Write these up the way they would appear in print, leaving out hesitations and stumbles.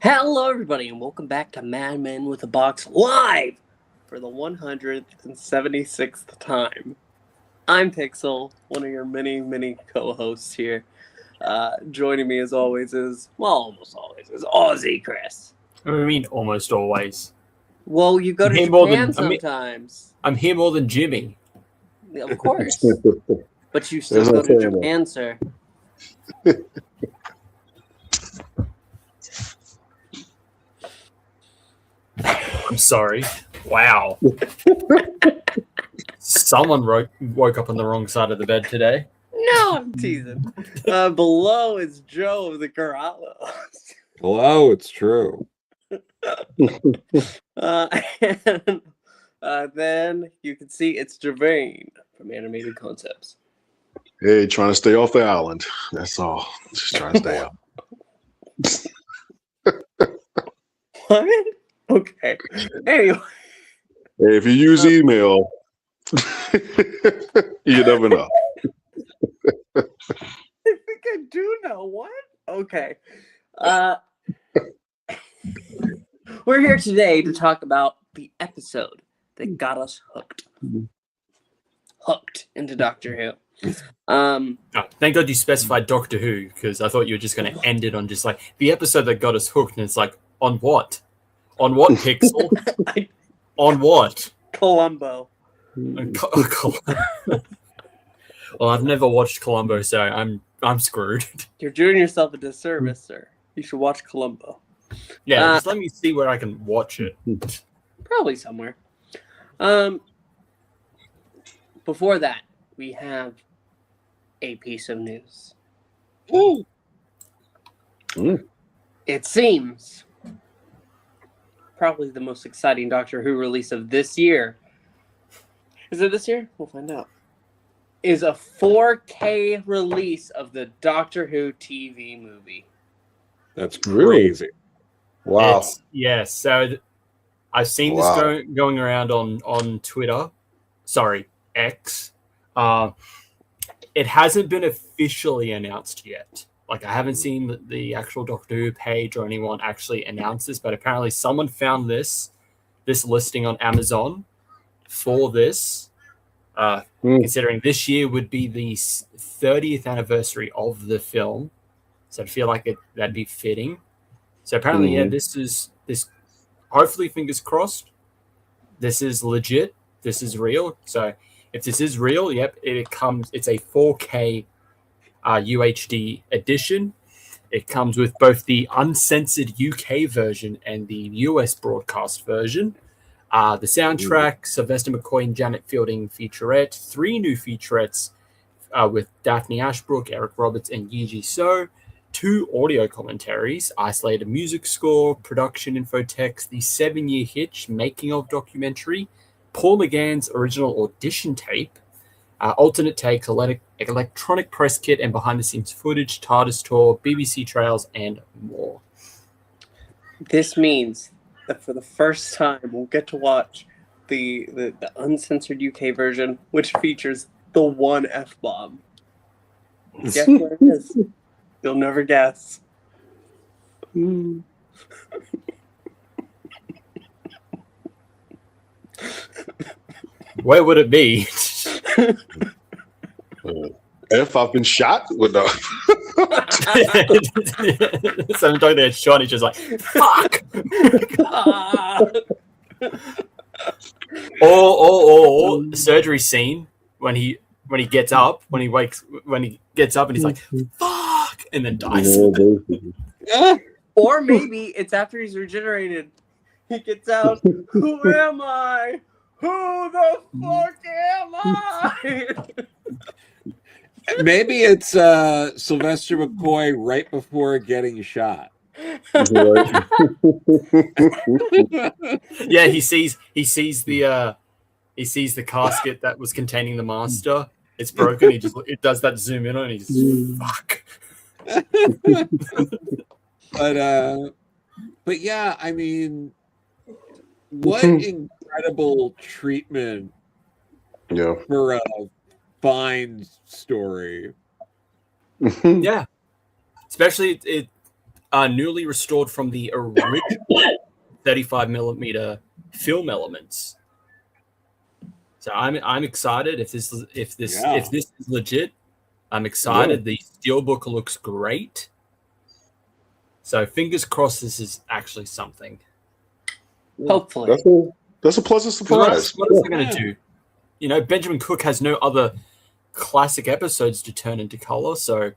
Hello, everybody, and welcome back to Madmen with a Box live for the 176th time. I'm Pixel, one of your many co-hosts here. Joining me, as always, almost always, is OZChris. I mean, almost always. Well, you go to Japan sometimes. I'm here more than Jimmy. Of course. But you still go to Japan, sir. I'm sorry. Wow. Someone woke up on the wrong side of the bed today. No, I'm teasing. Below is Joe of the Corallo. Hello, it's true. And then you can see it's Gevain from Animated Concepts. Hey, trying to stay off the island. That's all. Just trying to stay out. What? Okay. Anyway. Hey, if you use email, you never know. I think I do know. What? Okay. We're here today to talk about the episode that got us hooked. Hooked into Doctor Who. Thank God you specified Doctor Who, because I thought you were just going to end it on just like the episode that got us hooked, and it's like, on what? On what, Pixel? On what? Columbo. Well, I've never watched Columbo, so I'm screwed. You're doing yourself a disservice, sir. You should watch Columbo. Yeah, just let me see where I can watch it. Probably somewhere. Before that, we have a piece of news. Ooh. It seems probably the most exciting Doctor Who release of this year. Is it this year? We'll find out. Is a 4K release of the Doctor Who TV movie. That's crazy. Wow. So I've seen this going around on Twitter. Sorry, X. It hasn't been officially announced yet. Like, I haven't seen the actual Doctor Who page or anyone actually announce this, but apparently someone found this listing on Amazon for this, considering this year would be the 30th anniversary of the film. So I feel like that'd be fitting. So apparently, this hopefully, fingers crossed, this is legit. This is real. So if this is real, yep, it's a 4K UHD edition. It comes with both the uncensored UK version and the US broadcast version. The soundtrack, Sylvester McCoy and Janet Fielding featurette, 3 new featurettes with Daphne Ashbrook, Eric Roberts, and Yi So, 2 audio commentaries, isolated music score, production info text, the 7-year Hitch making of documentary, Paul McGann's original audition tape, alternate takes, electronic press kit, and behind-the-scenes footage, TARDIS tour, BBC trails, and more. This means that for the first time, we'll get to watch the uncensored UK version, which features the one F-bomb. Guess what it is? You'll never guess. Where would it be? If I've been shot with the So I'm talking to Sean, he's just like, fuck. or surgery scene when he gets up, when he gets up and he's like, fuck, and then dies. Or maybe it's after he's regenerated. He gets out, who am I? Who the fuck am I? Maybe it's Sylvester McCoy right before getting shot. Yeah, he sees the casket that was containing the master. It's broken. It does that zoom in on it. He's fuck. But yeah, I mean, what incredible treatment Yeah. for a fine story. Yeah, especially it newly restored from the original 35mm film elements. So I'm excited if this is legit. I'm excited. Yeah. The steelbook looks great. So fingers crossed this is actually something. Hopefully. That's a pleasant surprise. What else are they going to do? You know, Benjamin Cook has no other classic episodes to turn into color, so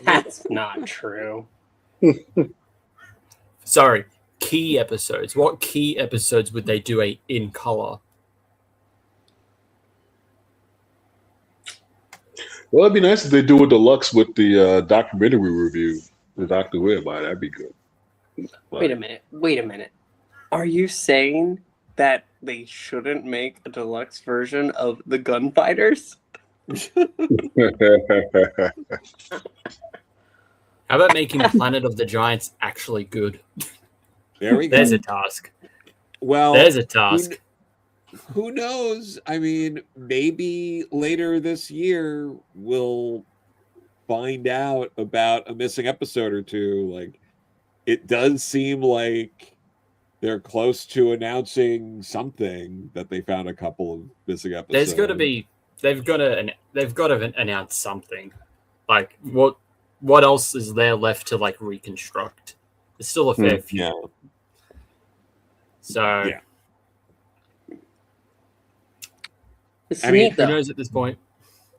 That's not true. sorry, key episodes. What key episodes would they do in color? Well, it'd be nice if they do a deluxe with the documentary review, the Dr. Web. That'd be good. Wait a minute. Are you saying that they shouldn't make a deluxe version of the Gunfighters? How about making Planet of the Giants actually good? There we go. There's a task. Well, there's a task. Who knows? I mean, maybe later this year we'll find out about a missing episode or two. Like, it does seem like they're close to announcing something, that they found a couple of missing episodes. There's got to be. They've got to announce something. Like what else is there left to like reconstruct? There's still a fair few. Yeah. So yeah. It's I mean, neat, who though. knows at this point?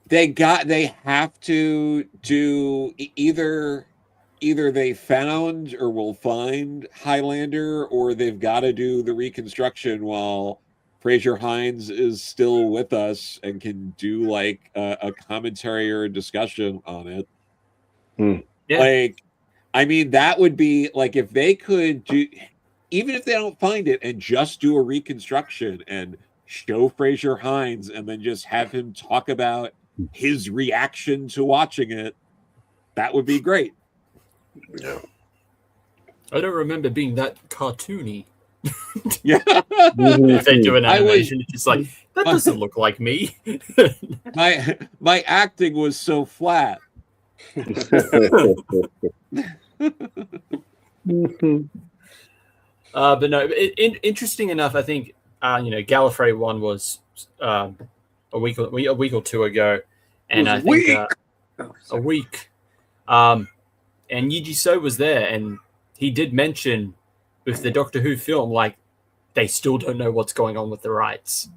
They have to do either they found or will find Highlander, or they've got to do the reconstruction while Fraser Hines is still with us and can do like a commentary or a discussion on it. Yeah. Like, I mean, that would be like, if they could do, even if they don't find it, and just do a reconstruction and show Fraser Hines and then just have him talk about his reaction to watching it, that would be great. Yeah. I don't remember being that cartoony. Yeah. If they do an I animation, it's just like, that doesn't look like me. my acting was so flat. But no, interesting enough, I think Gallifrey 1 was a week or two ago, and I think a week. And Yuji So was there, and he did mention with the Doctor Who film, like, they still don't know what's going on with the rights.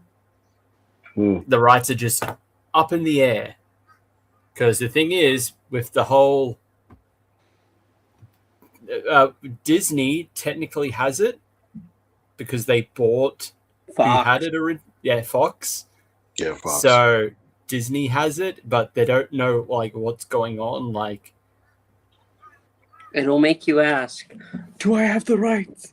The rights are just up in the air. Because the thing is, with the whole Disney technically has it because they bought Fox. who had it Fox. Yeah, Fox. So Disney has it, but they don't know like what's going on. Like, it'll make you ask, do I have the rights?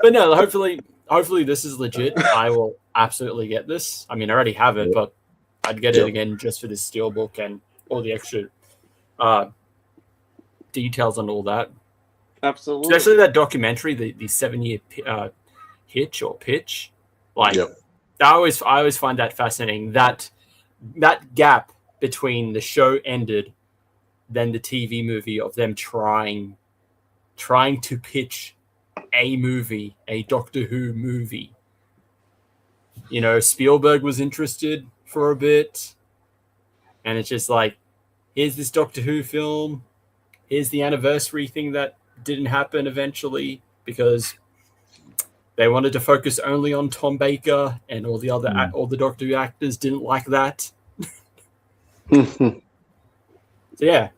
but no, hopefully this is legit. I will absolutely get this. I mean, I already have it, but I'd get it again just for this steelbook and all the extra details and all that. Absolutely. Especially that documentary, the 7-year pitch. Like, I always find that fascinating. That gap between the show ended, then the TV movie, of them trying to pitch a movie, a Doctor Who movie. You know, Spielberg was interested for a bit, and it's just like, here's this Doctor Who film, here's the anniversary thing that didn't happen eventually because they wanted to focus only on Tom Baker, and all the Doctor Who actors didn't like that. So yeah,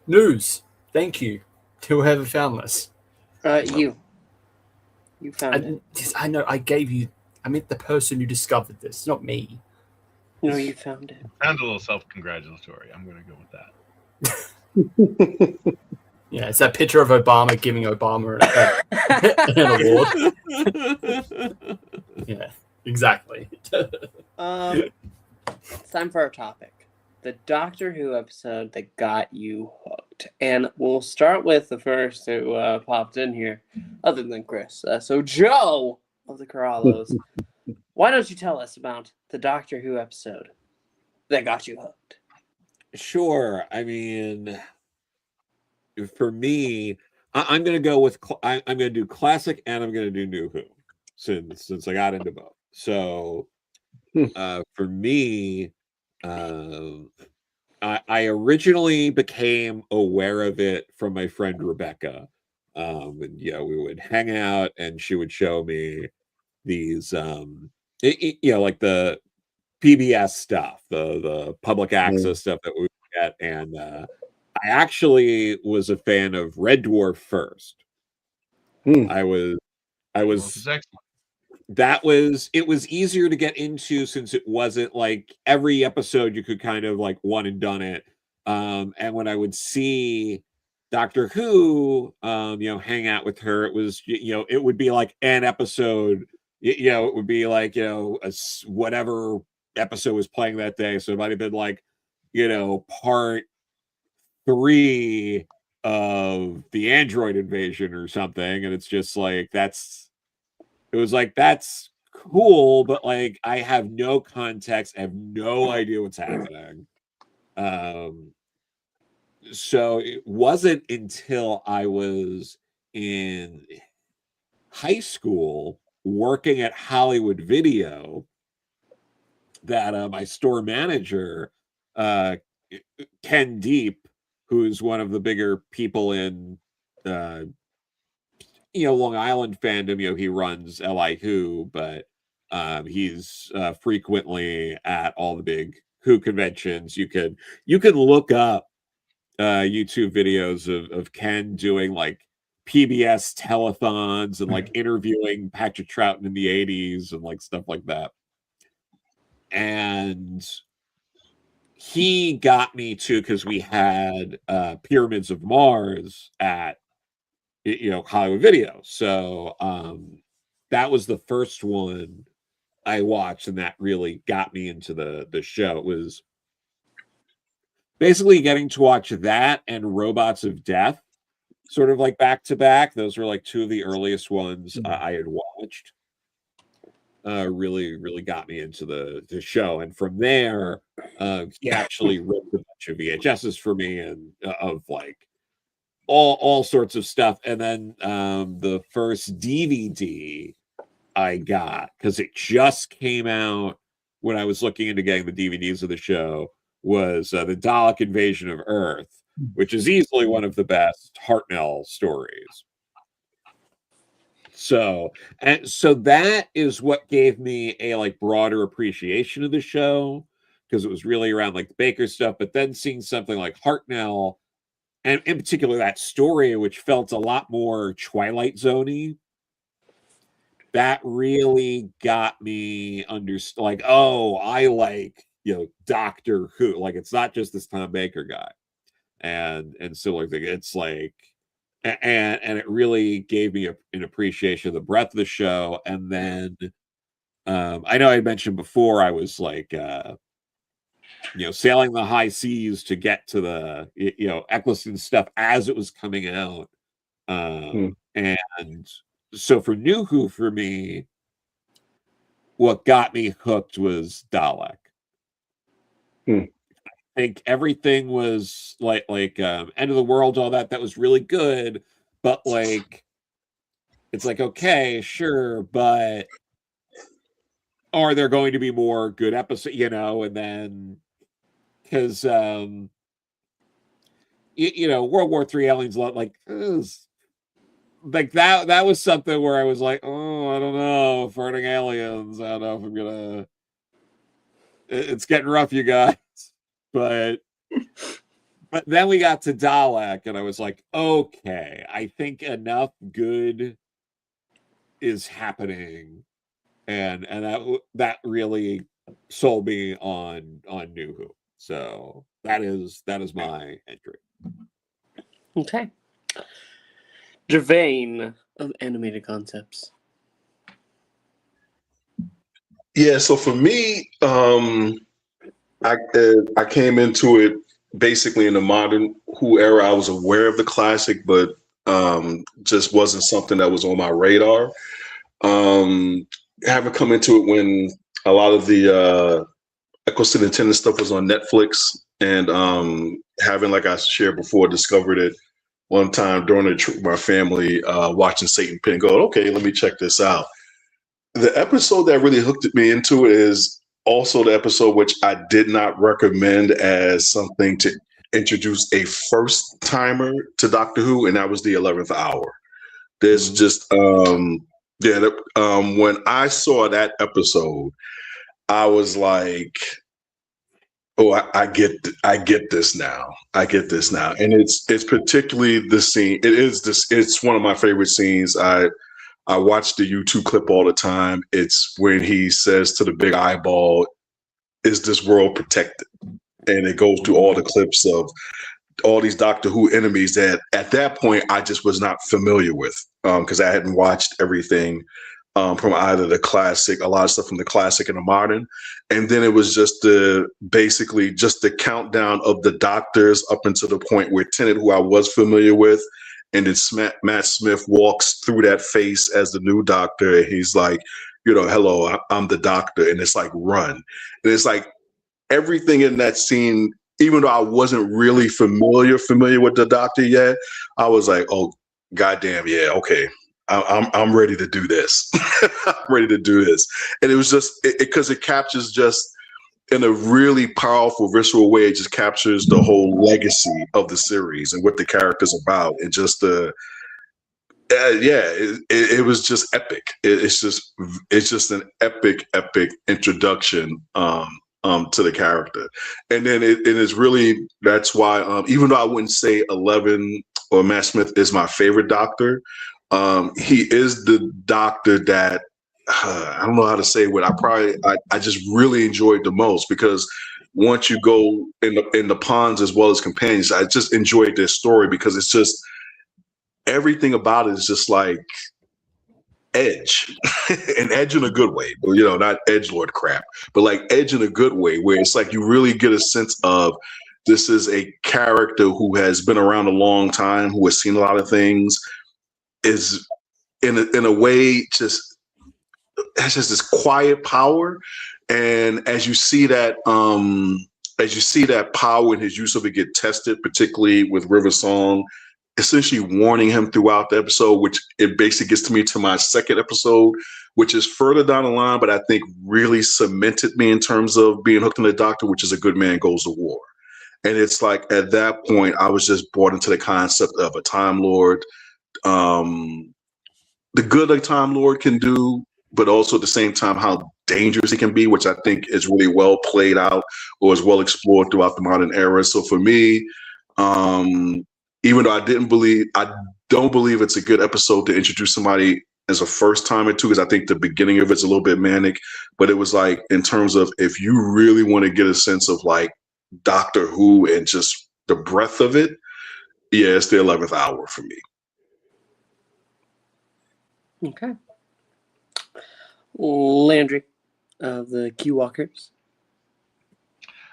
news. Thank you to whoever found this. You found it. I know. I meant the person who discovered this, not me. No, you found it. Sounds a little self-congratulatory. I'm going to go with that. Yeah, it's that picture of Obama giving Obama an award. Yeah, exactly. It's time for our topic. the Doctor Who episode that got you hooked. And we'll start with the first who popped in here, other than Chris. So Joe of the Corallos, why don't you tell us about the Doctor Who episode that got you hooked? Sure. I mean, for me, I'm going to go with I'm going to do classic and I'm going to do New Who since I got into both. So for me, I originally became aware of it from my friend Rebecca. And we would hang out and she would show me these, like the PBS stuff, the public access stuff that we would get. And I actually was a fan of Red Dwarf first. I was it was easier to get into since it wasn't like every episode you could kind of like one and done it. And when I would see Doctor Who, hang out with her, it was, it would be like an episode, it would be like, whatever episode was playing that day. So it might have been like, part 3 of the android invasion or something. And it's just like, that's cool, but like I have no context, I have no idea what's happening. So it wasn't until I was in high school working at Hollywood Video that my store manager, Ken Deep, who's one of the bigger people in Long Island fandom, he runs LI Who, but he's frequently at all the big Who conventions. You can look up YouTube videos of Ken doing like PBS telethons and like interviewing Patrick Troughton in the 80s and like stuff like that. And he got me too because we had Pyramids of Mars at Hollywood Video. So that was the first one I watched, and that really got me into the show. It was basically getting to watch that and Robots of Death sort of like back to back. Those were like two of the earliest ones I had watched. Really got me into the show, and from there he actually ripped a bunch of VHSs for me and of like all sorts of stuff. And then the first DVD I got, because it just came out when I was looking into getting the DVDs of the show, was the Dalek Invasion of Earth, which is easily one of the best Hartnell stories. So that is what gave me a like broader appreciation of the show, because it was really around like the Baker stuff. But then seeing something like Hartnell, and in particular that story, which felt a lot more Twilight Zone-y, that really got me like, oh, I like, Doctor Who. Like, it's not just this Tom Baker guy. And similar thing. It's like, and it really gave me an appreciation of the breadth of the show. And then I know I mentioned before, I was like, sailing the high seas to get to the, Eccleston stuff as it was coming out. And so for New Who, for me, what got me hooked was Dalek. I think everything was like End of the World, all that was really good, but like it's like, okay, sure, but are there going to be more good episodes, and then because World War III aliens, like that was something where I was like, oh, I don't know, farting aliens, I don't know if I'm gonna, it's getting rough, you guys. But then we got to Dalek, and I was like, okay, I think enough good is happening, and that really sold me on New Who. So that is my entry. Okay. Gevain of Animated Concepts. Yeah, so for me, I came into it basically in the modern Who era. I was aware of the classic, but just wasn't something that was on my radar. Haven't come into it when a lot of the Echo Nintendo stuff was on Netflix, and having, like I shared before, discovered it one time during a trip with my family, watching Satan Pin. Go, okay, let me check this out. The episode that really hooked me into it is also the episode which I did not recommend as something to introduce a first timer to Doctor Who, and that was the 11th hour. There's just when I saw that episode, I was like, oh, I get this now. I get this now, and it's particularly the scene. It's one of my favorite scenes. I watch the YouTube clip all the time. It's when he says to the big eyeball, "Is this world protected?" And it goes through all the clips of all these Doctor Who enemies that at that point I just was not familiar with, because I hadn't watched everything from either the classic, a lot of stuff from the classic and the modern. And then it was just basically just the countdown of the Doctors up until the point where Tennant, who I was familiar with, and then Matt Smith walks through that face as the new Doctor. And he's like, hello, I'm the Doctor. And it's like, run. And it's like everything in that scene, even though I wasn't really familiar with the Doctor yet, I was like, oh, goddamn, yeah, okay. I'm ready to do this. I'm ready to do this. And it was just because it captures just in a really powerful, visceral way. It just captures the whole legacy of the series and what the character's about. And just it was just epic. It's just an epic introduction to the character. And then it is really, that's why even though I wouldn't say 11 or Matt Smith is my favorite Doctor, he is the Doctor that I don't know how to say what I just really enjoyed the most, because once you go in the ponds as well as companions, I just enjoyed their story, because it's just everything about it is just like edge and edge in a good way, not edgelord crap, but like edge in a good way, where it's like you really get a sense of this is a character who has been around a long time, who has seen a lot of things, is in a way just has just this quiet power. And as you see that power and his use of it get tested, particularly with River Song essentially warning him throughout the episode, which it basically gets me to my second episode, which is further down the line, but I think really cemented me in terms of being hooked on the Doctor, which is A Good Man Goes to War. And it's like at that point, I was just brought into the concept of a Time Lord, the good a Time Lord can do, but also at the same time how dangerous he can be, which I think is really well played out or is well explored throughout the modern era. So for me, even though I don't believe it's a good episode to introduce somebody as a first timer too, because I think the beginning of it's a little bit manic, but it was like, in terms of if you really want to get a sense of like Doctor Who and just the breadth of it, yeah, it's the 11th hour for me. Okay. Landry, the Q Walkers.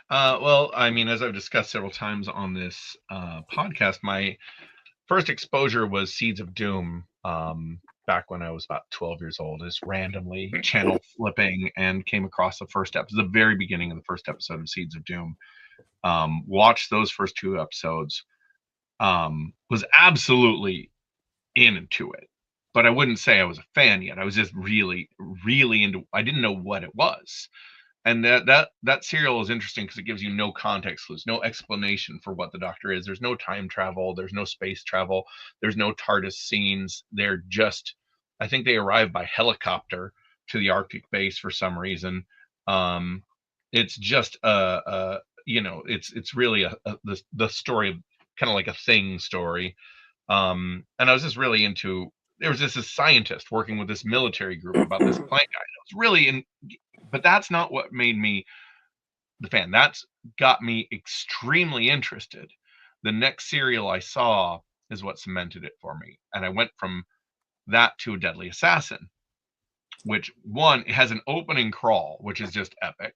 Well, I mean, as I've discussed several times on this podcast, my first exposure was Seeds of Doom back when I was about 12 years old. Just randomly channel flipping and came across the first episode, the very beginning of the first episode of Seeds of Doom. Watched those first two episodes. Was absolutely into it, but I wouldn't say I was a fan yet. I was just really, really into. I didn't know what it was. And that serial is interesting because it gives you no context clues, no explanation for what the Doctor is. There's no time travel. There's no space travel. There's no TARDIS scenes. They're just, I think they arrive by helicopter to the Arctic base for some reason. It's just it's really the story of kind of like a Thing story. And I was just really into. There was this scientist working with this military group about this plant guy. I was really in. But that's not what made me the fan. That's got me extremely interested. The next serial I saw is what cemented it for me. And I went from that to A Deadly Assassin, which, one, it has an opening crawl, which is just epic.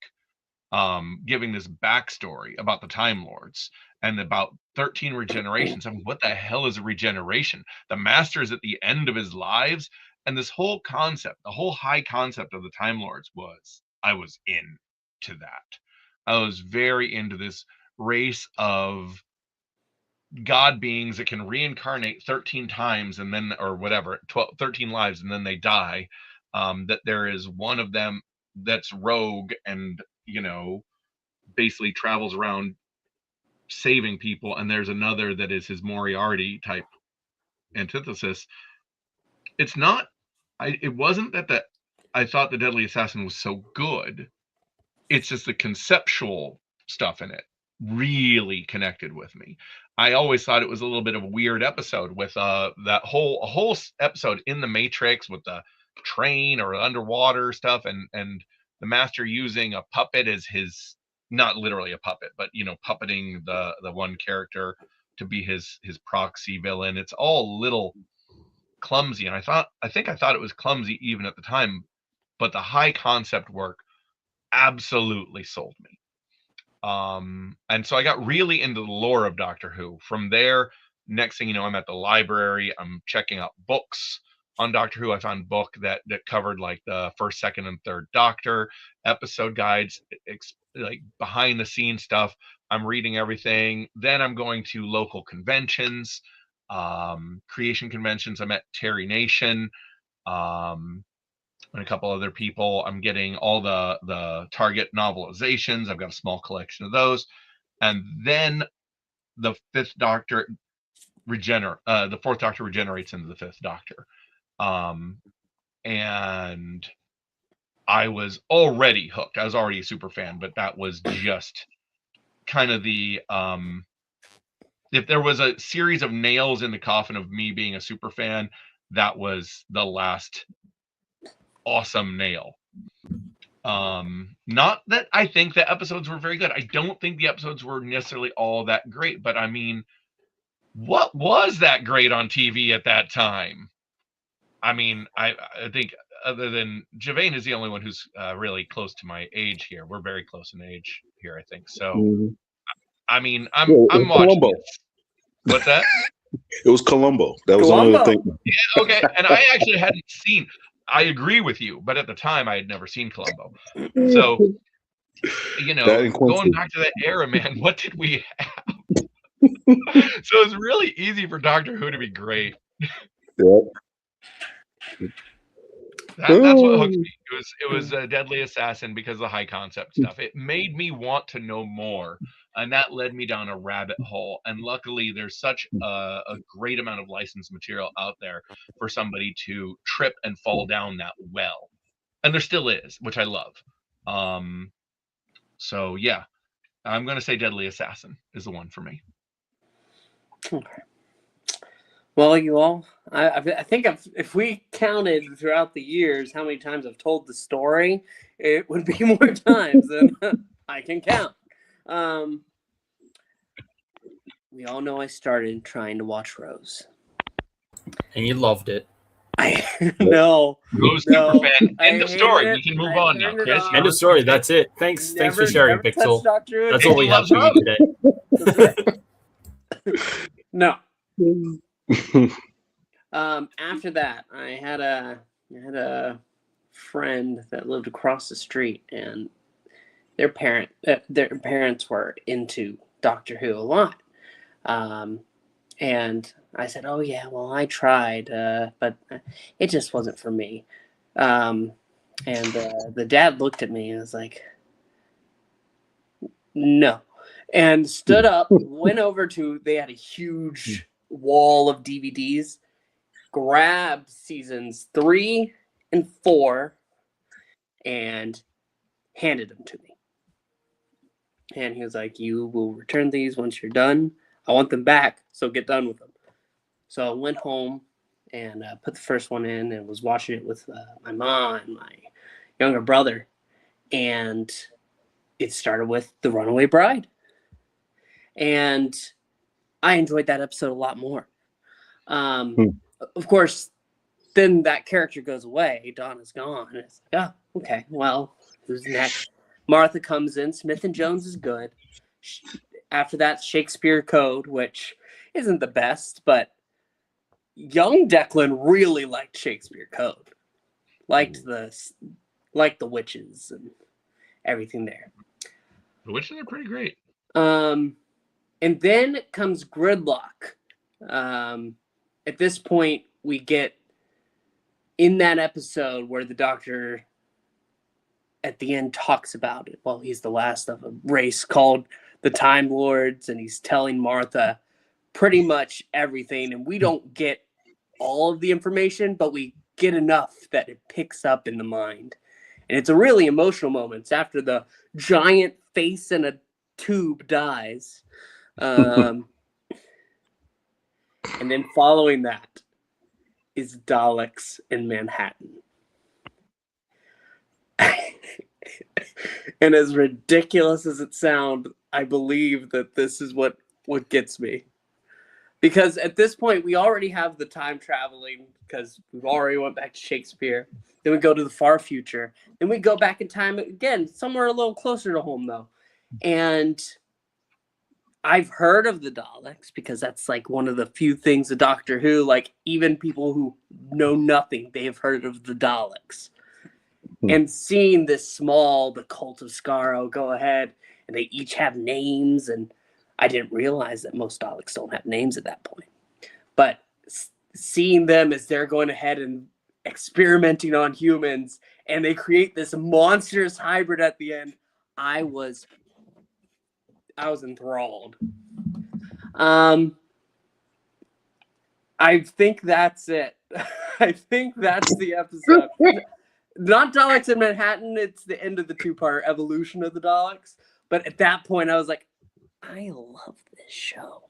giving this backstory about the Time Lords and about 13 regenerations. I mean, what the hell is a regeneration? The Master is at the end of his lives, and this whole concept, the whole high concept of the Time Lords I was into that. I was very into this race of god beings that can reincarnate 13 times and then, or whatever, 13 lives, and then they die. That there is one of them that's rogue and, basically travels around saving people, and there's another that is his Moriarty type antithesis. It wasn't that I thought the Deadly Assassin was so good. It's just the conceptual stuff in it really connected with me. I always thought it was a little bit of a weird episode with that whole episode in the Matrix with the train or underwater stuff, and the Master using a puppet as his, not literally a puppet, but puppeting the one character to be his proxy villain. It's all a little clumsy, and I thought it was clumsy even at the time, but the high concept work absolutely sold me. And so I got really into the lore of Doctor Who. From there, next thing you know, I'm at the library. I'm checking out books on Doctor Who. I found a book that covered like the first, second, and third Doctor, episode guides, like behind the scenes stuff. I'm reading everything. Then I'm going to local conventions, creation conventions. I met Terry Nation, and a couple other people. I'm getting all the Target novelizations. I've got a small collection of those. And then the Fifth Doctor the Fourth Doctor regenerates into the Fifth Doctor. And I was already hooked. I was already a super fan, but that was just kind of the if there was a series of nails in the coffin of me being a super fan, that was the last awesome nail. Not that I think the episodes were very good. I don't think the episodes were necessarily all that great, but I mean, what was that great on TV at that time? I mean, I think other than Gevain is the only one who's really close to my age here. We're very close in age here, I think. So, I mean, I'm watching Columbo. this. What's that? It was Columbo. That was the only thing. Yeah, okay. And I actually hadn't seen. I agree with you, but at the time I had never seen Columbo. So, going back to that era, man, what did we have? So it's really easy for Doctor Who to be great. Yep. That's what hooked me. It was a Deadly Assassin because of the high concept stuff. It made me want to know more, and that led me down a rabbit hole. And luckily, there's such a great amount of licensed material out there for somebody to trip and fall down that well, and there still is, which I love. So yeah, I'm gonna say Deadly Assassin is the one for me. Okay. Well, you all, I think if we counted throughout the years how many times I've told the story, it would be more times than I can count. We all know I started trying to watch Rose. And you loved it. No. Rose super fan. End of story. We can move on now, Chris. End of story. That's it. Thanks for sharing, Pixel. That's all we have for you today. No. After that, I had a friend that lived across the street, and their parents were into Doctor Who a lot. And I said, "Oh yeah, well I tried, but it just wasn't for me." And the dad looked at me and was like, "No," and stood up, went over to. They had a huge wall of DVDs, grabbed seasons 3 and 4 and handed them to me. And he was like, "You will return these once you're done. I want them back, so get done with them." So I went home and put the first one in and was watching it with my mom and my younger brother. And it started with The Runaway Bride. And I enjoyed that episode a lot more. Of course, then that character goes away. Donna's gone. And it's like, oh, okay, well, who's next? Martha comes in. Smith and Jones is good. After that, Shakespeare Code, which isn't the best, but young Declan really liked Shakespeare Code. Liked the witches and everything there. The witches are pretty great. And then comes Gridlock. At this point, we get in that episode where the Doctor at the end talks about it. Well, he's the last of a race called the Time Lords, and he's telling Martha pretty much everything, and we don't get all of the information, but we get enough that it picks up in the mind. And it's a really emotional moment. It's after the giant face in a tube dies. And then following that is Daleks in Manhattan. And as ridiculous as it sounds, I believe that this is what gets me. Because at this point, we already have the time traveling because we've already went back to Shakespeare. Then we go to the far future. Then we go back in time again, somewhere a little closer to home, though. And I've heard of the Daleks because that's like one of the few things of Doctor Who, like even people who know nothing, they have heard of the Daleks. And seeing this the cult of Skaro go ahead, and they each have names, and I didn't realize that most Daleks don't have names at that point. But seeing them as they're going ahead and experimenting on humans, and they create this monstrous hybrid at the end, I was enthralled. I think that's it. I think that's the episode. Not Daleks in Manhattan. It's the end of the two-part evolution of the Daleks. But at that point, I was like, I love this show.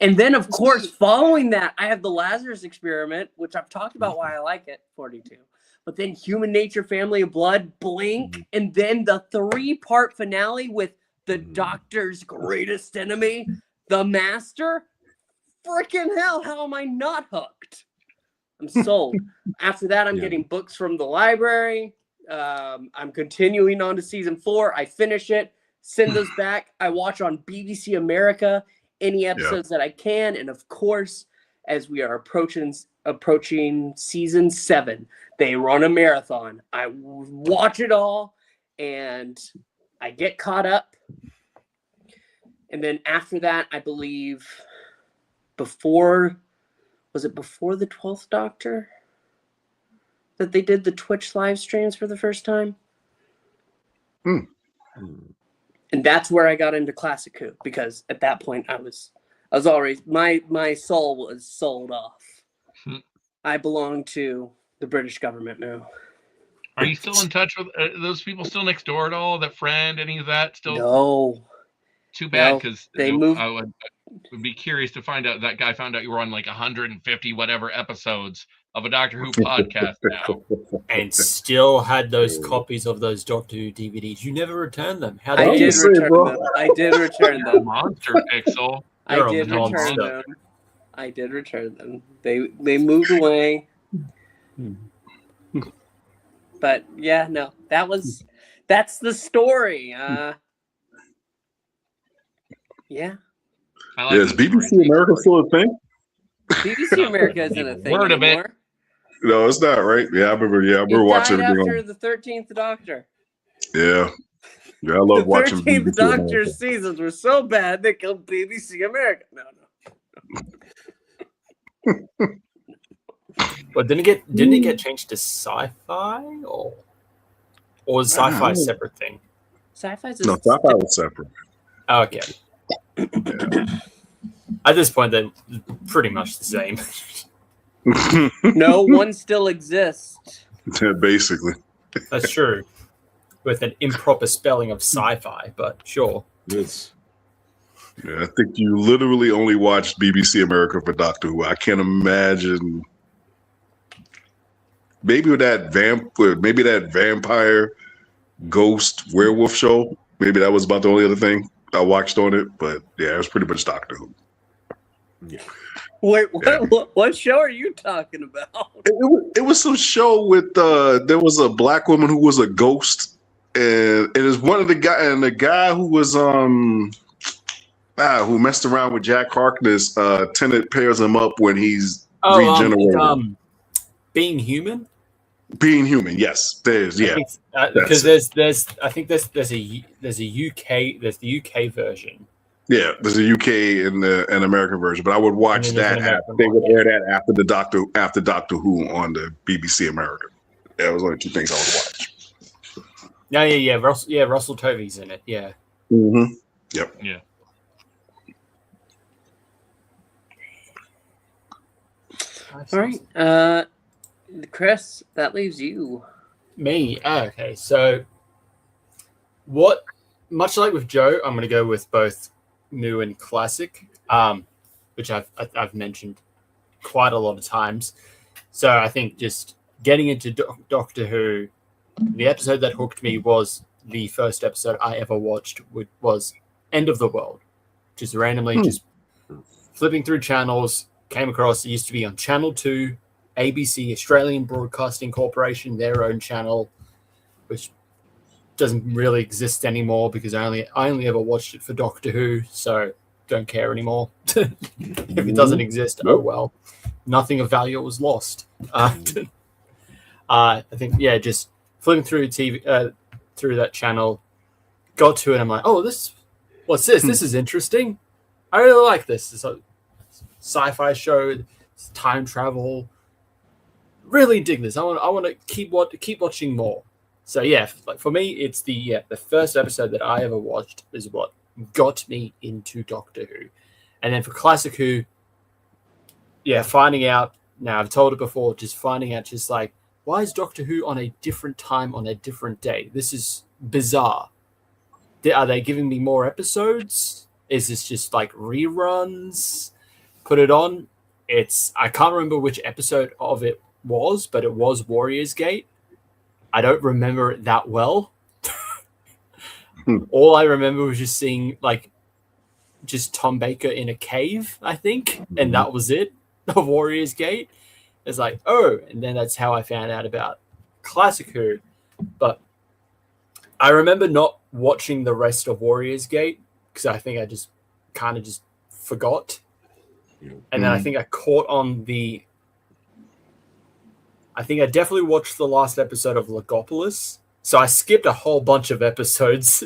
And then, of course, following that, I have the Lazarus Experiment, which I've talked about why I like it, 42. But then Human Nature, Family of Blood, Blink, and then the 3-part finale with the Doctor's greatest enemy, the Master. Freaking hell, how am I not hooked? I'm sold. After that, I'm getting books from the library. I'm continuing on to season 4. I finish it, send those back. I watch on BBC America any episodes that I can. And of course, as we are approaching season 7, they run a marathon. I watch it all and I get caught up. And then after that, I believe was it before the 12th Doctor that they did the Twitch live streams for the first time? And that's where I got into Classic Who, because at that point I was already, my soul was sold off. I belong to the British government now. Are you still in touch with those people still next door at all? That friend, any of that still? No. Too bad, because they moved. I would be curious to find out. That guy found out you were on like 150 whatever episodes of a Doctor Who podcast now, and still had those copies of those Doctor Who DVDs. You never returned them. How I did did return them. I did return them. Monster Pixel. I did return them. I did return them. They moved away. But yeah, no, that's the story. Yeah. Is BBC America still a thing? BBC America isn't a thing Word of anymore. it. No, it's not, right? Yeah, I remember. Yeah, I remember watching it everything after the 13th Doctor. Yeah, I love watching. The 13th BBC Doctor America. seasons were so bad they killed BBC America. No. But didn't it get changed to Sci-Fi, or was Sci-Fi a separate thing? Sci-Fi's No, Sci-Fi was separate. Okay. At this point, they're pretty much the same. No, one still exists. Basically. That's true. With an improper spelling of sci-fi, but sure. Yes. Yeah, I think you literally only watched BBC America for Doctor Who. I can't imagine. Maybe that vampire ghost werewolf show. Maybe that was about the only other thing I watched on it. But yeah, it was pretty much Doctor Who. Yeah. Wait, what show are you talking about? It was some show with there was a black woman who was a ghost, and it is one of the guy who was who messed around with Jack Harkness. Tenet pairs him up when he's regenerating. Being Human. Being Human, yes. Because there's the UK version. Yeah, there's a UK and an American version, but I would watch that. They would air that after Doctor Who on the BBC America. Yeah, it was only two things I would watch. Yeah. Russell Tovey's in it. Yeah. Mm-hmm. Yep. Yeah. All right, Chris, that leaves you. Me. Okay, so much like with Joe, I'm going to go with both new and classic, which I've mentioned quite a lot of times. So I think just getting into Doctor Who, the episode that hooked me was the first episode I ever watched, which was End of the World. Just randomly, just flipping through channels, came across, it used to be on Channel 2, ABC, Australian Broadcasting Corporation, their own channel, which doesn't really exist anymore because I only ever watched it for Doctor Who, so don't care anymore. If it doesn't exist, oh well. Nothing of value was lost. I think, just flipping through TV, through that channel, got to it, I'm like, oh, what's this? This is interesting. I really like this. It's a sci-fi show, it's time travel. Really dig this. I want to keep watching more. So yeah, like for me, it's the first episode that I ever watched is what got me into Doctor Who, and then for Classic Who, finding out. Now I've told it before, just finding out, just like, why is Doctor Who on a different time on a different day? This is bizarre. Are they giving me more episodes? Is this just like reruns? Put it on. I can't remember which episode of it was, but it was Warriors Gate. I don't remember it that well. All I remember was just seeing just Tom Baker in a cave, I think, and that was it. Of Warriors Gate. It's like, oh, and then that's how I found out about Classic Who. But I remember not watching the rest of Warriors Gate because I think I just kind of just forgot. And then I think I caught on I think I definitely watched the last episode of Legopolis. So I skipped a whole bunch of episodes.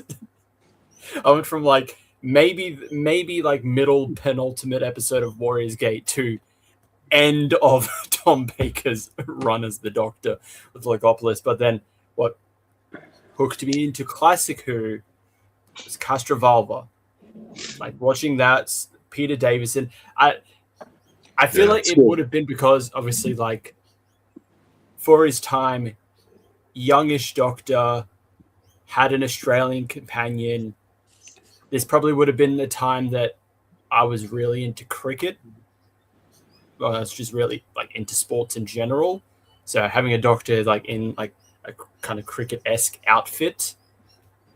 I went from maybe middle penultimate episode of Warriors Gate to end of Tom Baker's run as the Doctor with Legopolis. But then what hooked me into Classic Who was Castrovalva. Watching that, Peter Davison. I feel like it would have been because obviously for his time, youngish Doctor, had an Australian companion. This probably would have been the time that I was really into cricket. Well, I was just really into sports in general. So having a Doctor in a kind of cricket-esque outfit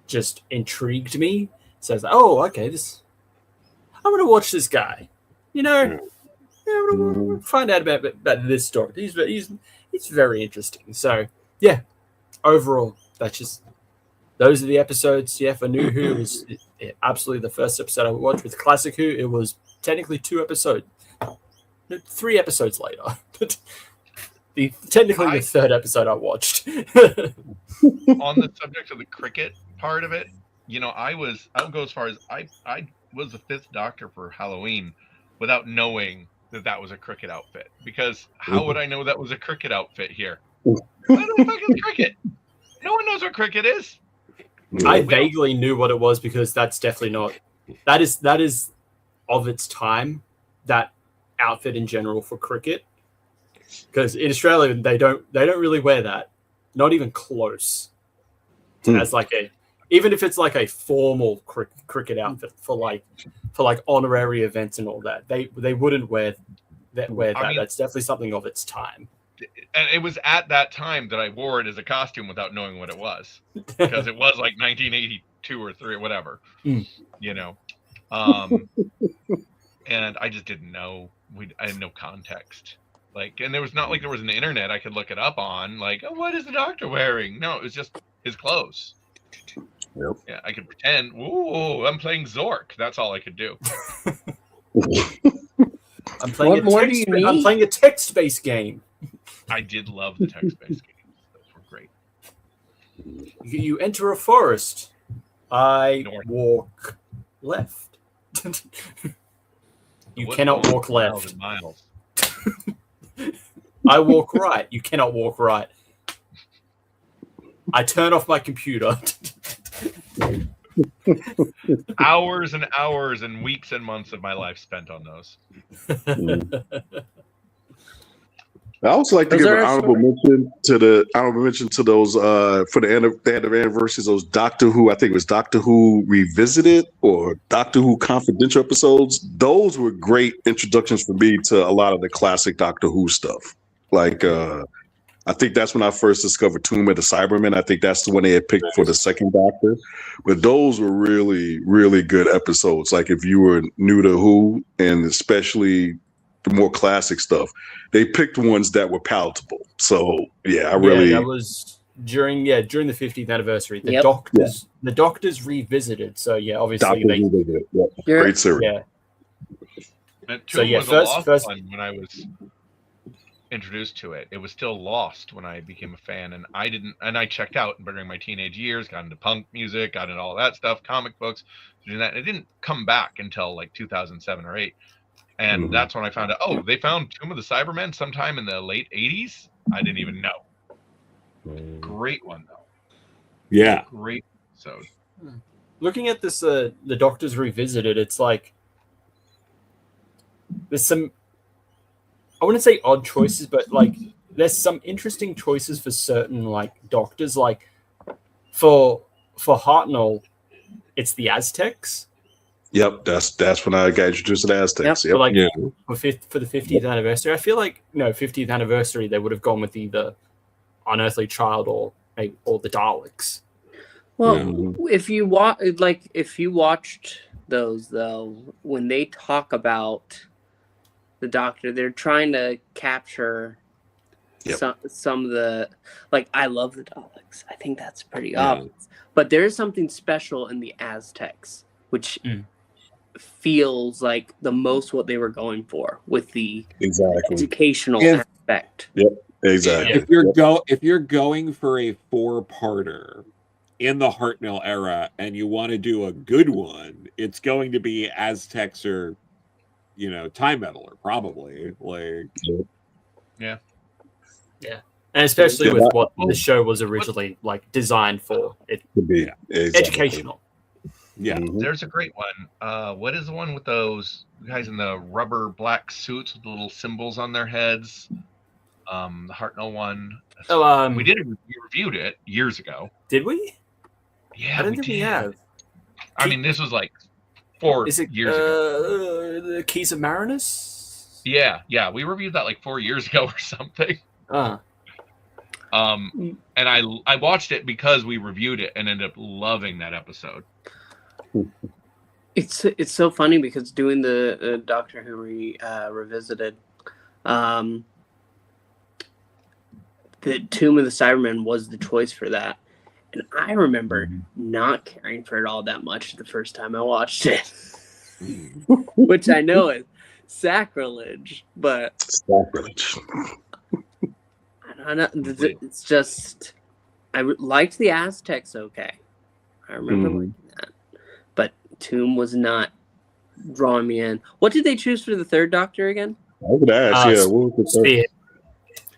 just intrigued me. So I was like, oh, okay, I'm gonna watch this guy. I'm gonna find out about this story. He's very interesting. So yeah, overall, those are the episodes. Yeah, for New Who was absolutely the first episode I watched. With Classic Who, it was technically 3 episodes later. Technically the third episode I watched. On the subject of the cricket part of it, I would go as far as I was the 5th Doctor for Halloween without knowing that was a cricket outfit. Because how would I know that was a cricket outfit here? What the fuck is cricket? No one knows what cricket is. I vaguely knew what it was because that's definitely not. That is of its time. That outfit in general for cricket. Because in Australia they don't really wear that. Not even close. As even if it's a formal cricket outfit for honorary events and all that, they wouldn't wear that. I mean, that's definitely something of its time. And it was at that time that I wore it as a costume without knowing what it was, because it was 1982 or 3 or whatever, and I just didn't know. I had no context. And there was not there was an internet I could look it up on. Oh, what is the Doctor wearing? No, it was just his clothes. Yep. Yeah, I could pretend. Ooh, I'm playing Zork. That's all I could do. I'm playing I'm playing a text-based game. I did love the text-based games. Those were great. You enter a forest. I North. walk left. You cannot walk left. Miles. I walk right. You cannot walk right. I turn off my computer. Hours and hours and weeks and months of my life spent on those. I also like to give an honorable mention to those for the end of anniversaries. Those Doctor Who, I think it was Doctor Who Revisited or Doctor Who Confidential episodes. Those were great introductions for me to a lot of the classic Doctor Who stuff. Like, I think that's when I first discovered Tomb of the Cybermen. I think that's the one they had picked for the second Doctor. But those were really, really good episodes. Like if you were new to Who, and especially the more classic stuff, they picked ones that were palatable. So yeah, that was during the 50th anniversary. The Doctors Revisited. So yeah, obviously great series. Yeah. And Tomb was a lost one when I was introduced to it. It was still lost when I became a fan, and I checked out during my teenage years, got into punk music, got into all that stuff, comic books, doing that. It didn't come back until like 2007 or 8. And that's when I found out, they found Tomb of the Cybermen sometime in the late 80s. I didn't even know. Great one, though. Yeah. Great episode. Looking at this, the Doctors Revisited, it's like there's some, I wouldn't say odd choices, but like there's some interesting choices for certain like doctors. Like for Hartnell, it's the Aztecs. Yep, that's when I got introduced to the Aztecs. Yep. For the 50th anniversary, I feel like 50th anniversary they would have gone with either Unearthly Child or the Daleks. Well, if you watched those though, when they talk about the Doctor, they're trying to capture some of the, like, I love the Daleks. I think that's pretty obvious. But there's something special in the Aztecs, which feels like the most what they were going for with the educational aspect. Yep, exactly. If you're going for a 4-parter in the Hartnell era and you want to do a good one, it's going to be Aztecs or Time Meddler, probably. Like, yeah, and especially with what the show was originally like designed for, it to be educational. Yeah, there's a great one. What is the one with those guys in the rubber black suits with the little symbols on their heads? The Hartnell one. We reviewed it years ago. Did we? Yeah, I don't think we have. I mean, this was like 4 years ago. The Keys of Marinus? Yeah, we reviewed that like 4 years ago or something. And I watched it because we reviewed it and ended up loving that episode. It's so funny because doing the Doctor Who Revisited, the Tomb of the Cybermen was the choice for that. And I remember not caring for it all that much the first time I watched it. Which I know is sacrilege, but... Sacrilege. I don't know. It's just... I liked the Aztecs okay. I remember liking that. But Tomb was not drawing me in. What did they choose for the third Doctor again? I would ask, what was the third?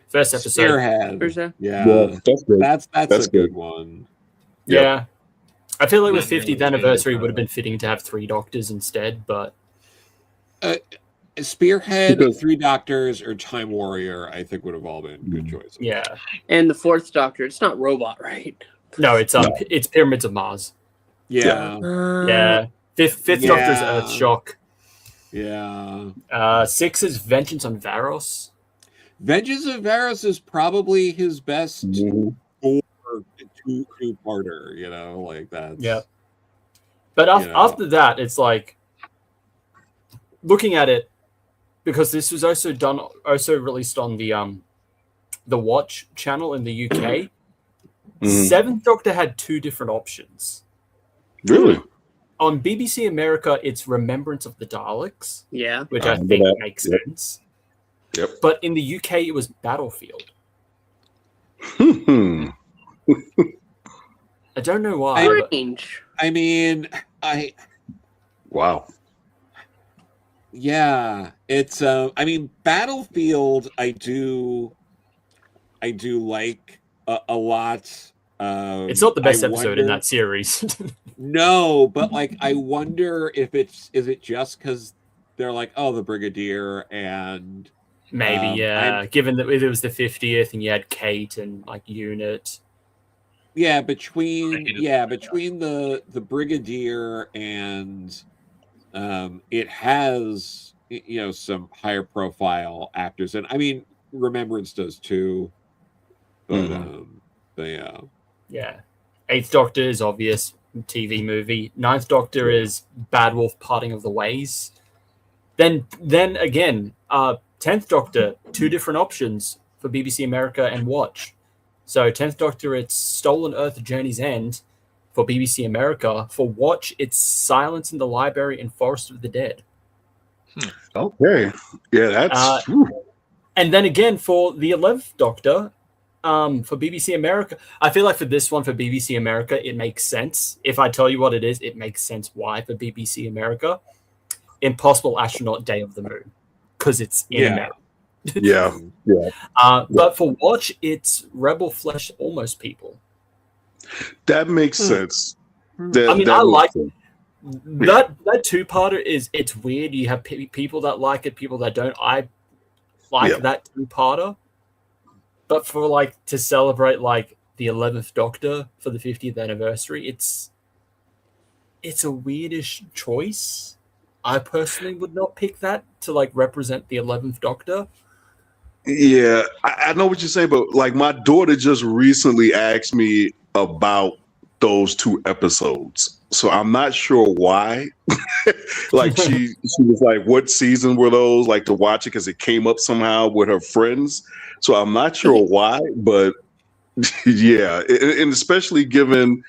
First episode. Spearhead. Yeah, that's good. That's a good one. Yeah. I feel like with 50th anniversary, it would have been fitting to have 3 Doctors instead, but... Spearhead, 3 Doctors, or Time Warrior, I think would have all been good choices. Yeah. And the 4th Doctor, it's not Robot, right? No, it's Pyramids of Mars. Yeah. Yeah. Fifth Doctor's Earthshock. Yeah. 6 is Vengeance on Varos. Vengeance of Varos is probably his best 2-parter, like that. Yeah. But after that, it's like looking at it, because this was also released on the Watch channel in the UK. Seventh Doctor had two different options. Really? On BBC America, it's Remembrance of the Daleks. Yeah. Which I think makes sense. Yep. But in the UK, it was Battlefield. Hmm. I don't know why. Strange. I mean, Wow. Yeah, it's I mean, Battlefield I do like a lot. It's not the best episode in that series. No, but like I wonder if is it just because they're like, oh, the Brigadier and maybe given that it was the 50th and you had Kate and like Unit. Yeah, between the Brigadier and it has some higher profile actors, and I mean Remembrance does too, but yeah. Eighth Doctor is obvious TV movie. Ninth Doctor is Bad Wolf Parting of the Ways. Then again, 10th Doctor, two different options for BBC America and Watch. So 10th Doctor, it's Stolen Earth, Journey's End for BBC America. For Watch, it's Silence in the Library and Forest of the Dead. Okay. Yeah, that's... and then again, for the 11th Doctor, for BBC America, I feel like for this one, for BBC America, it makes sense. If I tell you what it is, it makes sense why for BBC America. Impossible Astronaut Day of the Moon. Because it's in America. Yeah. But for Watch, it's Rebel Flesh Almost People. That makes sense. I like that two-parter. It's weird. You have people that like it, people that don't. I like that two-parter. But for like to celebrate like the 11th Doctor for the 50th anniversary, it's a weirdish choice. I personally would not pick that to like represent the 11th Doctor. Yeah, I know what you're saying, but like my daughter just recently asked me about those two episodes, so I'm not sure why. Like she was like, "What season were those?" Like to watch it because it came up somehow with her friends. So I'm not sure why, but yeah, and especially given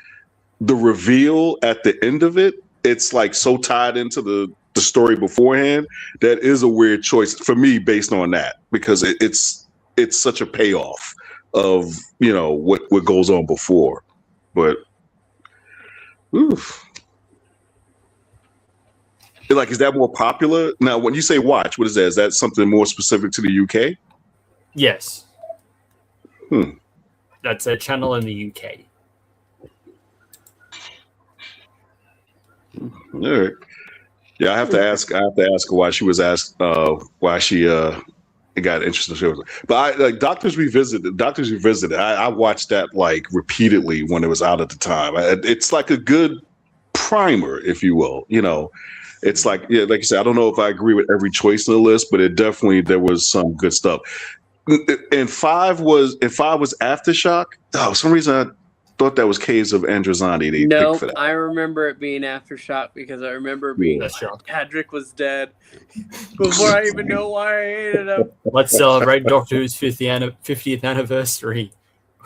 the reveal at the end of it, it's like so tied into the story beforehand. That is a weird choice for me based on that, because it's such a payoff of what goes on before. But oof. Like, is that more popular now? When you say Watch, what is that? Is that something more specific to the UK? Yes. That's a channel in the UK. All right. Yeah, I have to ask her why she was asked why she got interested in shows. But I like Doctors Revisited. I watched that like repeatedly when it was out at the time. It's like a good primer, if you will. It's like, yeah, like you said, I don't know if I agree with every choice in the list, but there was some good stuff. And five was Aftershock. Oh, for some reason I thought that was Caves of Androzani. No, I remember it being Aftershock because I remember being Patrick was dead before I even know why I hated him. Let's celebrate Doctor Who's 50th anniversary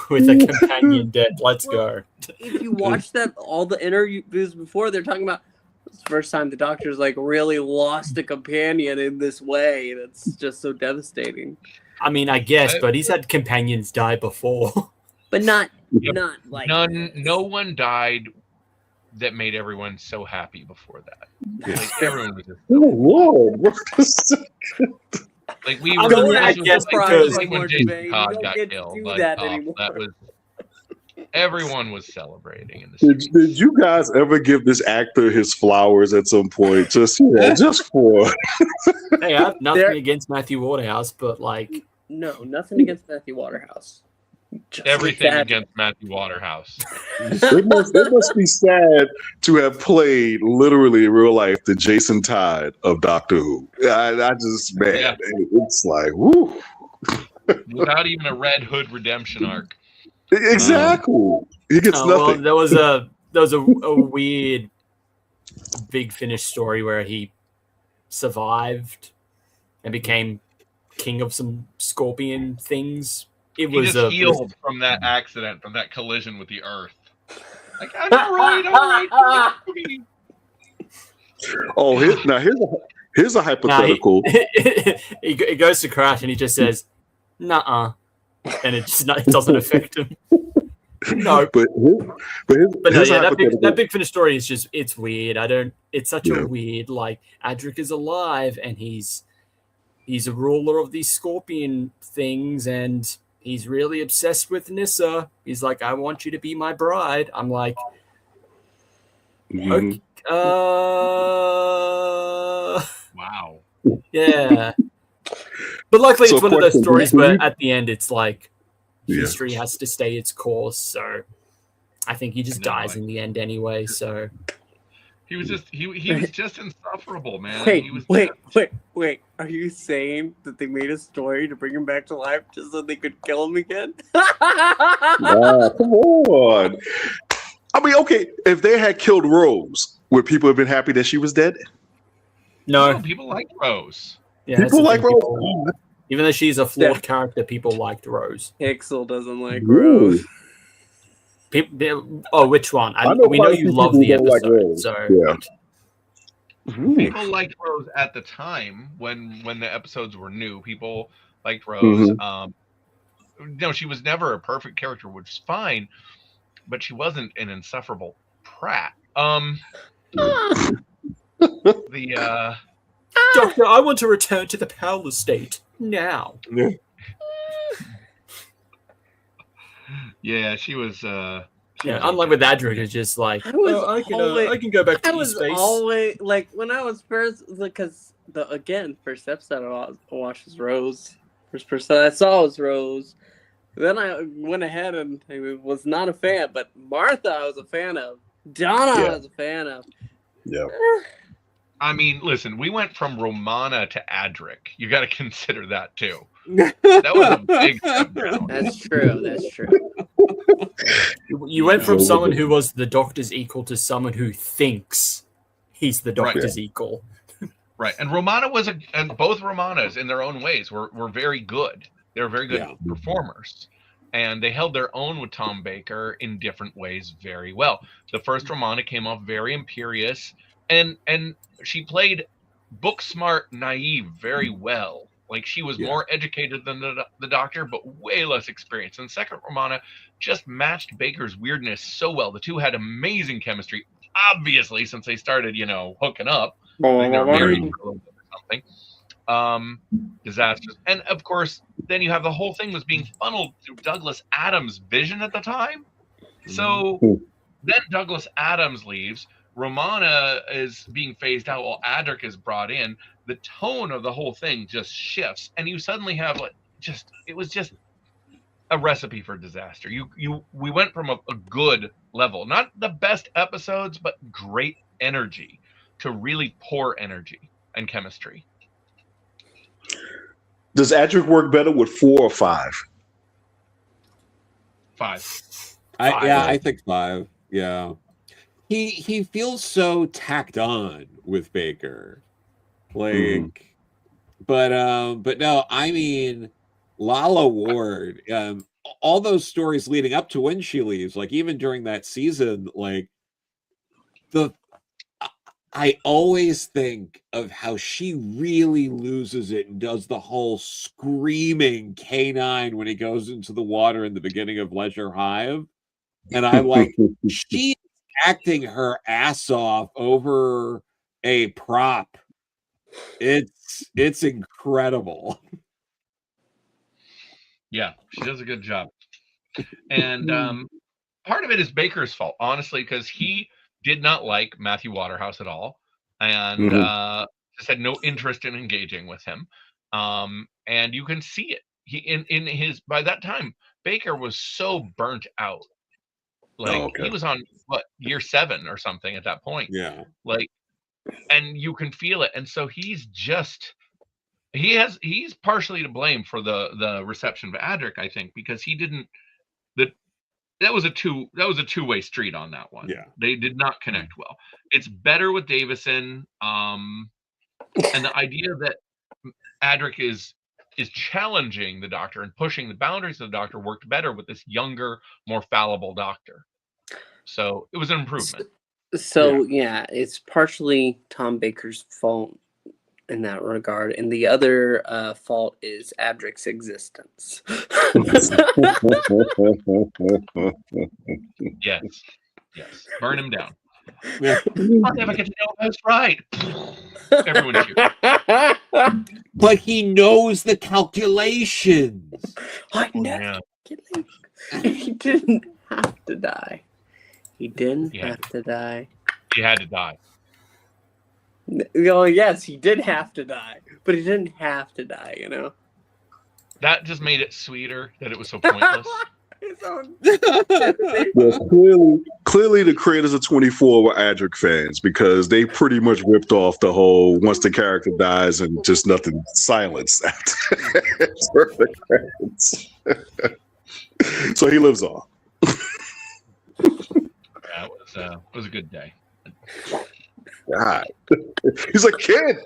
with a companion dead. Let's go. If you watch all the interviews before, they're talking about it's the first time the Doctor's like really lost a companion in this way. That's just so devastating. I mean, I guess, but he's had companions die before. But not like no one died that made everyone so happy before that. Like everyone was just Lord. like we I were mean, I guess because like when Jason Todd got killed. Like, that was everyone was celebrating in the series. Did you guys ever give this actor his flowers at some point? Just for Hey, I have nothing against Matthew Waterhouse, but like no, nothing against Matthew Waterhouse. Just everything against Matthew Waterhouse. It must be sad to have played literally in real life the Jason Todd of Doctor Who. I just it's like woo. Without even a Red Hood redemption arc. Exactly. He gets nothing. Well, there was a weird Big Finish story where he survived and became king of some scorpion things He just healed from that accident, from that collision with the Earth. Like, I'm all right. Oh, here's a hypothetical. He goes to crash and he just says, "Nuh-uh," and it doesn't affect him. No, but no, yeah, that Big Finish story is just, it's weird. It's such a weird, like, Adric is alive and he's a ruler of these scorpion things and he's really obsessed with Nissa. He's like, I want you to be my bride. I'm like, okay, wow. Yeah. But luckily it's one of those stories where at the end it's like history has to stay its course, so I think he just dies in the end anyway, so he was just insufferable, man. Wait. Are you saying that they made a story to bring him back to life just so they could kill him again? Wow, come on. I mean, okay, if they had killed Rose, would people have been happy that she was dead? No, people like Rose. Yeah, people like Rose. Even though she's a flawed character, people liked Rose. Pixel doesn't like Rose. Which one? We know you love the episode, so yeah. People liked Rose at the time when the episodes were new. People liked Rose. No, she was never a perfect character, which is fine, but she wasn't an insufferable prat. Doctor, I want to return to the Powler state now. Yeah, she was. Unlike with Adric, it's just like I can go back to space. Always like when I was first, because first episode I watched was Rose. First person I saw was Rose. Then I went ahead and I was not a fan, but Martha I was a fan of. Donna I was a fan of. Yeah. I mean, listen, we went from Romana to Adric. You got to consider that too. That was a big step down. That's true. You went from someone who was the Doctor's equal to someone who thinks he's the Doctor's equal. Right, and Romana and both Romanas in their own ways were very good. They were very good performers, and they held their own with Tom Baker in different ways very well. The first Romana came off very imperious, and she played book smart, naive very well. Like, she was more educated than the Doctor, but way less experienced. And second Romana just matched Baker's weirdness so well. The two had amazing chemistry, obviously, since they started, hooking up. I think they were married for a little bit or something. Disastrous. And, of course, then you have the whole thing was being funneled through Douglas Adams' vision at the time. So then Douglas Adams leaves. Romana is being phased out while Adric is brought in. The tone of the whole thing just shifts, and you suddenly have it was just a recipe for disaster. We went from a good level, not the best episodes, but great energy, to really poor energy and chemistry. Does Adric work better with 4 or 5? 5. I think 5. Yeah. He feels so tacked on with Baker. Like, but no, I mean, Lala Ward, all those stories leading up to when she leaves, like even during that season, like I always think of how she really loses it and does the whole screaming K9 when he goes into the water in the beginning of Leisure Hive. And I'm like, she's acting her ass off over a prop. It's incredible. Yeah, she does a good job. And part of it is Baker's fault, honestly, because he did not like Matthew Waterhouse at all, and just had no interest in engaging with him. And you can see it. He by that time, Baker was so burnt out. Like, he was on year 7 or something at that point. Yeah. Like, and you can feel it. And so he's partially to blame for the reception of Adric, I think, because he didn't. That was a two-way street on that one. Yeah. They did not connect well. It's better with Davison, and the idea that Adric is is challenging the Doctor and pushing the boundaries of the Doctor worked better with this younger, more fallible Doctor. So it was an improvement. So yeah, it's partially Tom Baker's fault in that regard, and the other fault is Adric's existence. Yes. Burn him down. I'll never get to know that's right. Everyone cheers. But he knows the calculations. I know. He didn't have to die. He didn't have to die. He had to die. Oh, yes, he did have to die, but he didn't have to die, you know? That just made it sweeter that it was so pointless. Clearly the creators of 24 were Adric fans, because they pretty much ripped off the whole once the character dies and just nothing, silence after the credits. So he lives on. Yeah, it was a good day. God. He's a kid.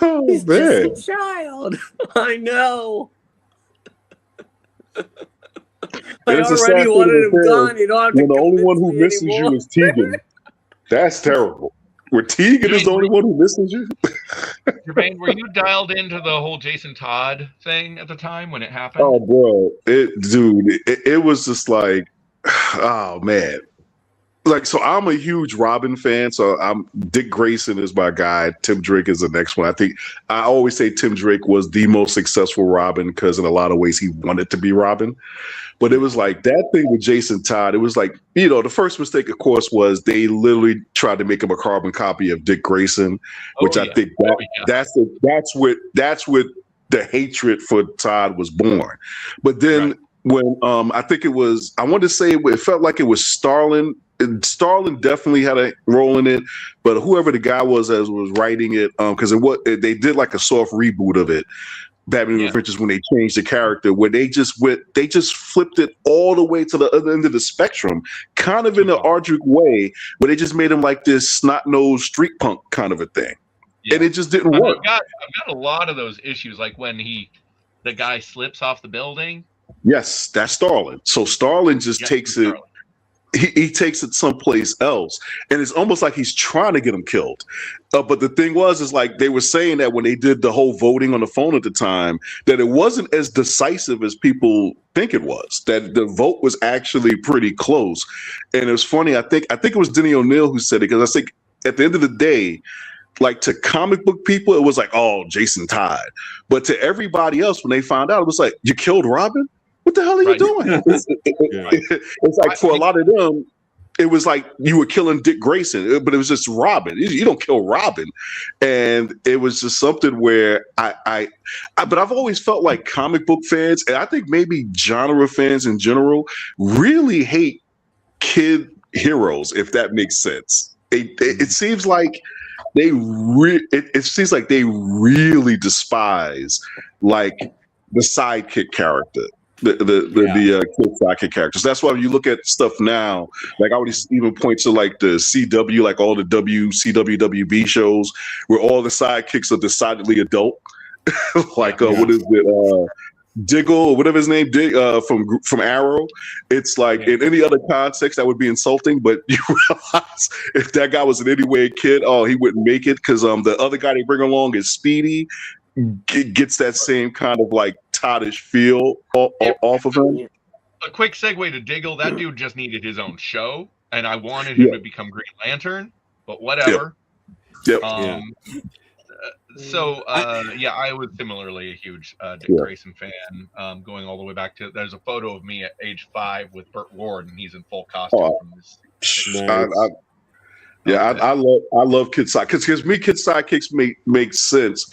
Oh, He's man. just a child. I know. I already wanted him gone. You don't have to when the only one who me misses anymore. you is Tegan. That's terrible. Where Tegan is the only one who misses you. Gevain, were you dialed into the whole Jason Todd thing at the time when it happened? Oh, bro. It was just like, oh, man. Like, so I'm a huge Robin fan. So Dick Grayson is my guy. Tim Drake is the next one. I think I always say Tim Drake was the most successful Robin because in a lot of ways he wanted to be Robin. But it was like that thing with Jason Todd. It was like, the first mistake, of course, was they literally tried to make him a carbon copy of Dick Grayson, which I think that's what the hatred for Todd was born. But then when I think I want to say it felt like it was Starlin. Starlin definitely had a role in it, but whoever the guy was that was writing it, because they did like a soft reboot of it. Batman Adventures when they changed the character, where they just flipped it all the way to the other end of the spectrum, kind of in an Ardric way, where they just made him like this snot-nosed street punk kind of a thing, and it just didn't work. I've got a lot of those issues, like when the guy slips off the building. Yes, that's Starlin. So Starlin just takes it. He takes it someplace else, and it's almost like he's trying to get him killed. But the thing is like they were saying that when they did the whole voting on the phone at the time, that it wasn't as decisive as people think it was. That the vote was actually pretty close. And it was funny. I think it was Denny O'Neil who said it, because I think at the end of the day, like to comic book people, it was like, oh, Jason Todd. But to everybody else, when they found out, it was like, you killed Robin? What the hell are you doing? It's like for a lot of them, it was like you were killing Dick Grayson, but it was just Robin. You don't kill Robin. And it was just something where but I've always felt like comic book fans, and I think maybe genre fans in general, really hate kid heroes, if that makes sense. It seems like they really despise like the sidekick character. The kid sidekick characters. That's why when you look at stuff now, like I would even point to like the CW, like all the WB shows, where all the sidekicks are decidedly adult. Like what is it? Diggle or whatever his name, from Arrow. It's like in any other context that would be insulting, but you realize if that guy was in any way a kid, he wouldn't make it, because the other guy they bring along is Speedy. Gets that same kind of like Toddish feel off of him. A quick segue to Diggle. That dude just needed his own show, and I wanted him to become Green Lantern, but whatever. Yep. I was similarly a huge Dick Grayson fan, going all the way back to. There's a photo of me at age 5 with Burt Ward, and he's in full costume. I love kid sidekicks, because me kid sidekicks make sense,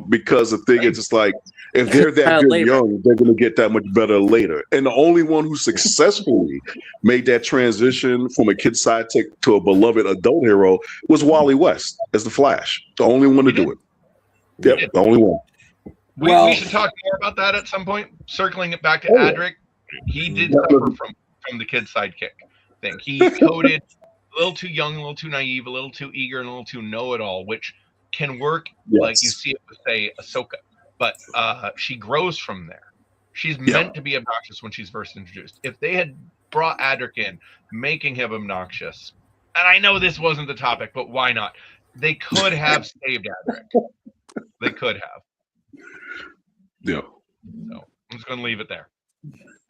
because the thing is just like if they're that good young, they're gonna get that much better later. And the only one who successfully made that transition from a kid sidekick to a beloved adult hero was Wally West as the Flash. The only one to do it. Yep, the only one. We should talk more about that at some point. Circling it back to Adric, he did suffer from the kid sidekick thing. He coded a little too young, a little too naive, a little too eager, and a little too know-it-all, which can work Yes. like you see it with, say, Ahsoka, but she grows from there. She's meant to be obnoxious when she's first introduced. If they had brought Adric in, making him obnoxious, and I know this wasn't the topic, but why not? They could have saved Adric. They could have. Yeah. So I'm just going to leave it there.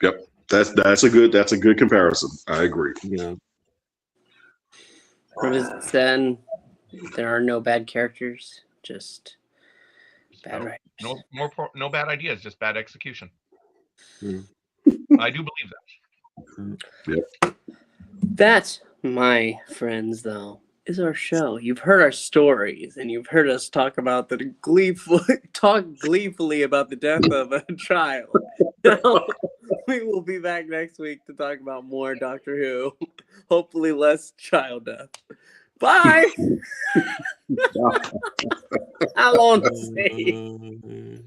Yep. That's a good comparison. I agree. Yeah. What is it then? There are no bad characters, just bad writers. No bad ideas, just bad execution. I do believe that. Yep. That, my friends, though, is our show. You've heard our stories, and you've heard us talk about gleefully about the death of a child. Now, we will be back next week to talk about more Doctor Who. Hopefully less child death. Bye! How long to say?